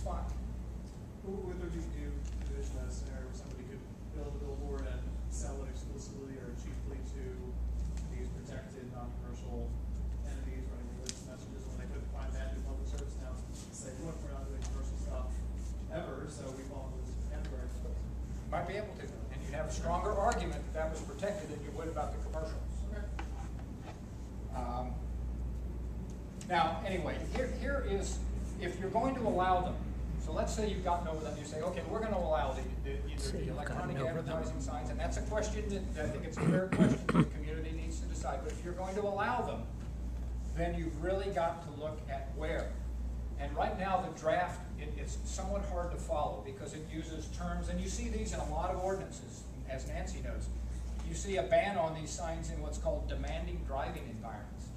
fine. Would there be new envision a scenario where somebody could build a billboard and sell it exclusively or cheaply to these protected non-commercial entities running religious messages when they couldn't find that in public service now? Say, look, we're not doing commercial stuff ever, so we fall into this category. Might be able to, and you'd have a stronger argument that that was protected than you would about the commercials. Okay. Now, anyway, here is, if you're going to allow them, so let's say you've gotten over them, you say, okay, we're going to allow either the electronic advertising signs, and that's a question that I think it's a fair question the community needs to decide. But if you're going to allow them, then you've really got to look at where. And right now, the draft, it's somewhat hard to follow because it uses terms, and you see these in a lot of ordinances, as Nancy knows. You see a ban on these signs in what's called demanding driving environments.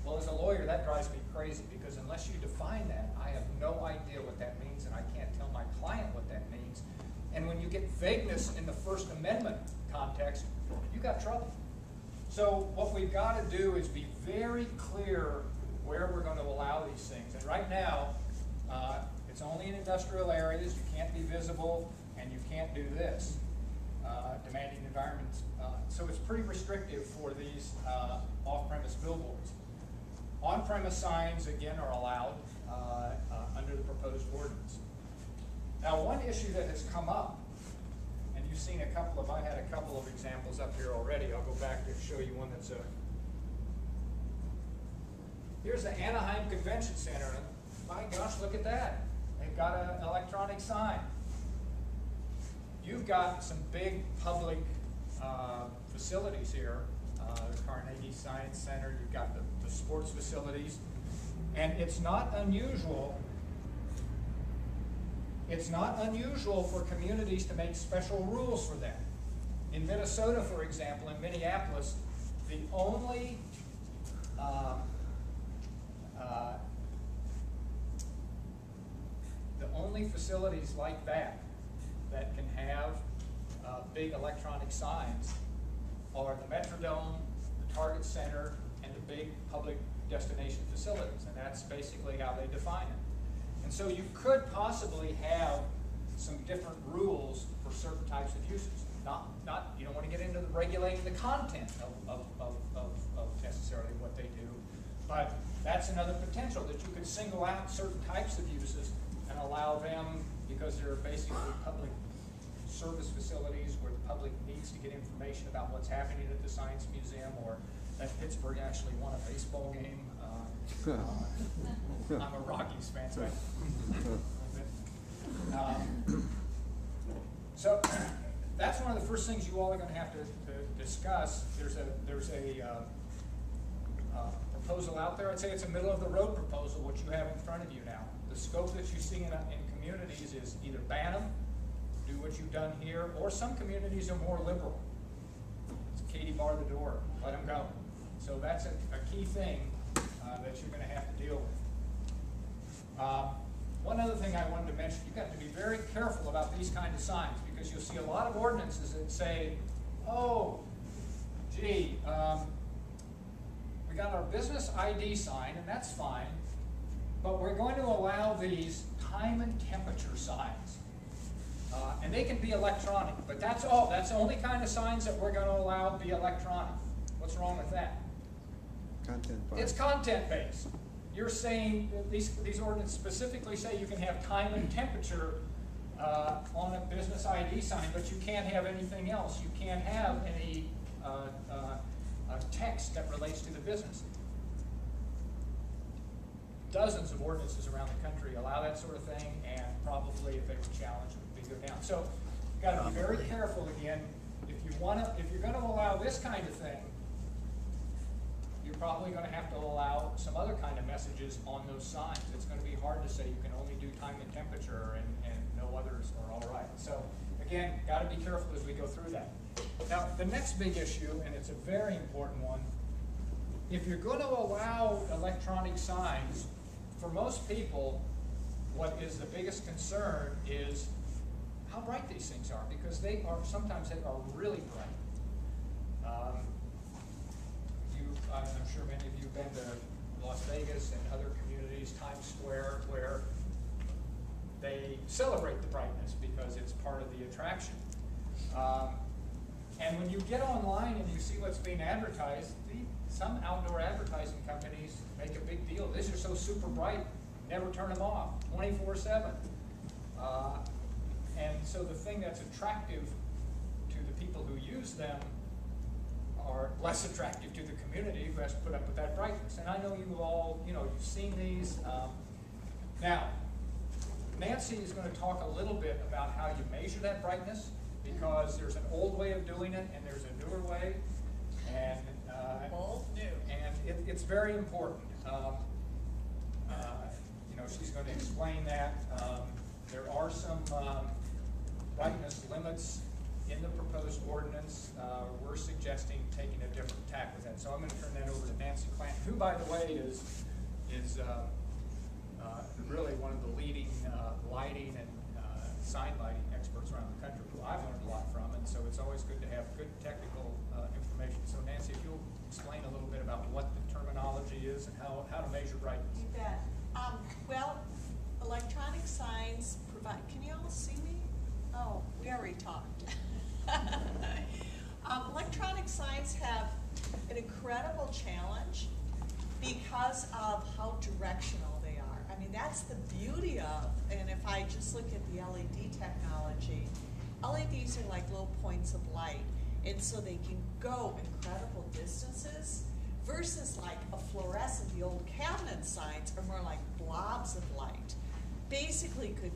Well, as a lawyer, that drives me crazy because unless you define that, I have no idea what that means, and I can't tell my client what that means. And when you get vagueness in the First Amendment context, you got trouble. So what we've got to do is be very clear where we're going to allow these things. And right now, it's only in industrial areas. You can't be visible, and you can't do this, demanding environments. So it's pretty restrictive for these off-premise billboards. On-premise signs, again, are allowed under the proposed ordinance. Now, one issue that has come up, and you've seen I had a couple of examples up here already. I'll go back to show you one that's here's the Anaheim Convention Center. My gosh, look at that. They've got an electronic sign. You've got some big public facilities here. The Carnegie Science Center, you've got the sports facilities. And it's not unusual. It's not unusual for communities to make special rules for that. In Minnesota, for example, in Minneapolis, the only facilities like that can have big electronic signs are the Metrodome, the Target Center, and the big public destination facilities, and that's basically how they define it. And so you could possibly have some different rules for certain types of uses. You don't want to get into regulating the content of necessarily what they do, but that's another potential that you could single out certain types of uses and allow them, because they're basically public service facilities where the public needs to get information about what's happening at the Science Museum, or that Pittsburgh actually won a baseball game. I'm a Rockies fan, so so that's one of the first things you all are going to have to discuss. There's a proposal out there. I'd say it's a middle of the road proposal, what you have in front of you now. The scope that you see in communities is either ban them, do what you've done here, or some communities are more liberal. It's Katie bar the door, let them go. So that's a key thing that you're going to have to deal with. One other thing I wanted to mention, you've got to be very careful about these kind of signs, because you'll see a lot of ordinances that say, oh, gee, we got our business ID sign, and that's fine, but we're going to allow these time and temperature signs. And they can be electronic, but that's all. That's the only kind of signs that we're going to allow be electronic. What's wrong with that? Content-based. It's content-based. You're saying, these ordinances specifically say you can have time and temperature on a business ID sign, but you can't have anything else. You can't have any text that relates to the business. Dozens of ordinances around the country allow that sort of thing, and probably if they were challenged, it would go down. So you've got to be very careful again. If you're going to allow this kind of thing, you're probably going to have to allow some other kind of messages on those signs. It's going to be hard to say you can only do time and temperature and no others are all right. So again, got to be careful as we go through that. Now, the next big issue, and it's a very important one, if you're going to allow electronic signs, for most people, what is the biggest concern is how bright these things are, because sometimes they are really bright. I'm sure many of you have been to Las Vegas and other communities, Times Square, where they celebrate the brightness because it's part of the attraction. And when you get online and you see what's being advertised, some outdoor advertising companies make a big deal. These are so super bright, never turn them off, 24/7. And so the thing that's attractive to the people who use them are less attractive to the community who has to put up with that brightness. And I know you all, you've seen these. Now, Nancy is going to talk a little bit about how you measure that brightness, because there's an old way of doing it and there's a newer way. And old, new. And it's very important. She's going to explain that. There are some brightness limits in the proposed ordinance. We're suggesting taking a different tack with that. So I'm going to turn that over to Nancy Clanton, who, by the way, is really one of the leading lighting and sign lighting experts around the country, who I've learned a lot from, and so it's always good to have good technical information. So Nancy, if you'll explain a little bit about what the terminology is and how to measure brightness. You bet. Well, electronic signs provide, can you all see me? Oh, we already talked. Electronic signs have an incredible challenge because of how directional they are. I mean, that's the beauty of, and if I just look at the LED technology, LEDs are like little points of light, and so they can go incredible distances versus like a fluorescent. The old cabinet signs are more like blobs of light. Basically could,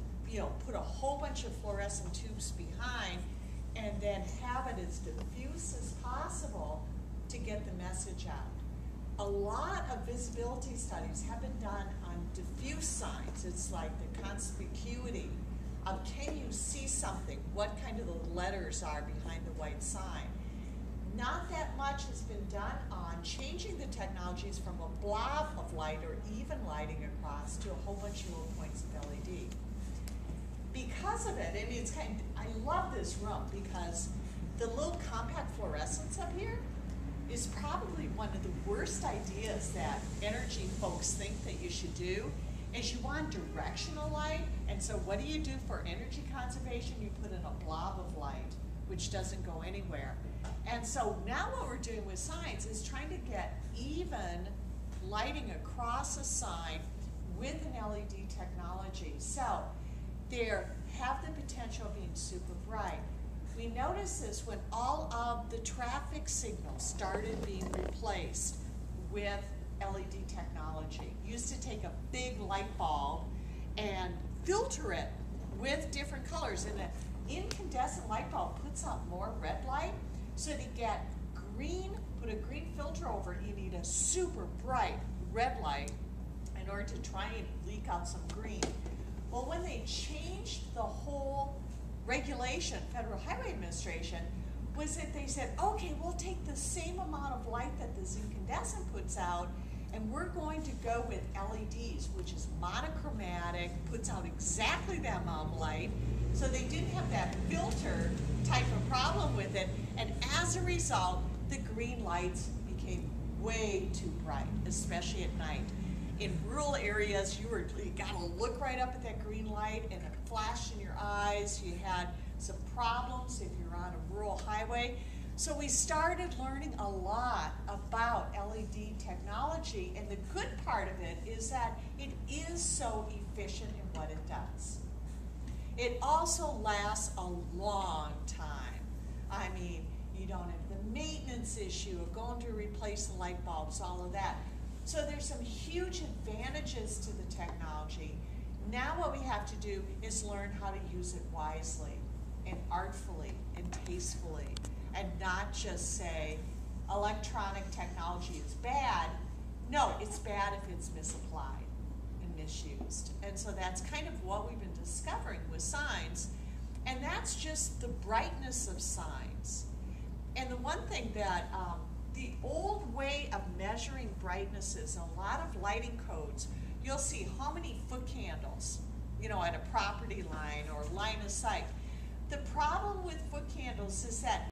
put a whole bunch of fluorescent tubes behind and then have it as diffuse as possible to get the message out. A lot of visibility studies have been done on diffuse signs. It's like the conspicuity of, can you see something? What kind of the letters are behind the white sign? Not that much has been done on changing the technologies from a blob of light or even lighting across to a whole bunch of little points of LED. Because of it, it's I love this room because the little compact fluorescents up here is probably one of the worst ideas that energy folks think that you should do, is you want directional light. And so what do you do for energy conservation? You put in a blob of light, which doesn't go anywhere. And so now what we're doing with signs is trying to get even lighting across a sign with an LED technology. So they have the potential of being super bright. We noticed this when all of the traffic signals started being replaced with LED technology. Used to take a big light bulb and filter it with different colors, and an incandescent light bulb puts out more red light. So to get green, put a green filter over it, you need a super bright red light in order to try and leak out some green. Well, when they changed the whole regulation, Federal Highway Administration, was that they said, okay, we'll take the same amount of light that this incandescent puts out, and we're going to go with LEDs, which is monochromatic, puts out exactly that amount of light, so they didn't have that filter type of problem with it, and as a result, the green lights became way too bright, especially at night. In rural areas, you gotta look right up at that green light and it flashed in your eyes. You had some problems if you're on a rural highway. So we started learning a lot about LED technology, and the good part of it is that it is so efficient in what it does. It also lasts a long time. I mean, you don't have the maintenance issue of going to replace the light bulbs, all of that. So there's some huge advantages to the technology. Now what we have to do is learn how to use it wisely and artfully and tastefully, and not just say electronic technology is bad. No, it's bad if it's misapplied and misused. And so that's kind of what we've been discovering with signs, and that's just the brightness of signs. And the one thing that the old way of measuring brightness is a lot of lighting codes. You'll see how many foot candles, at a property line or line of sight. The problem with foot candles is that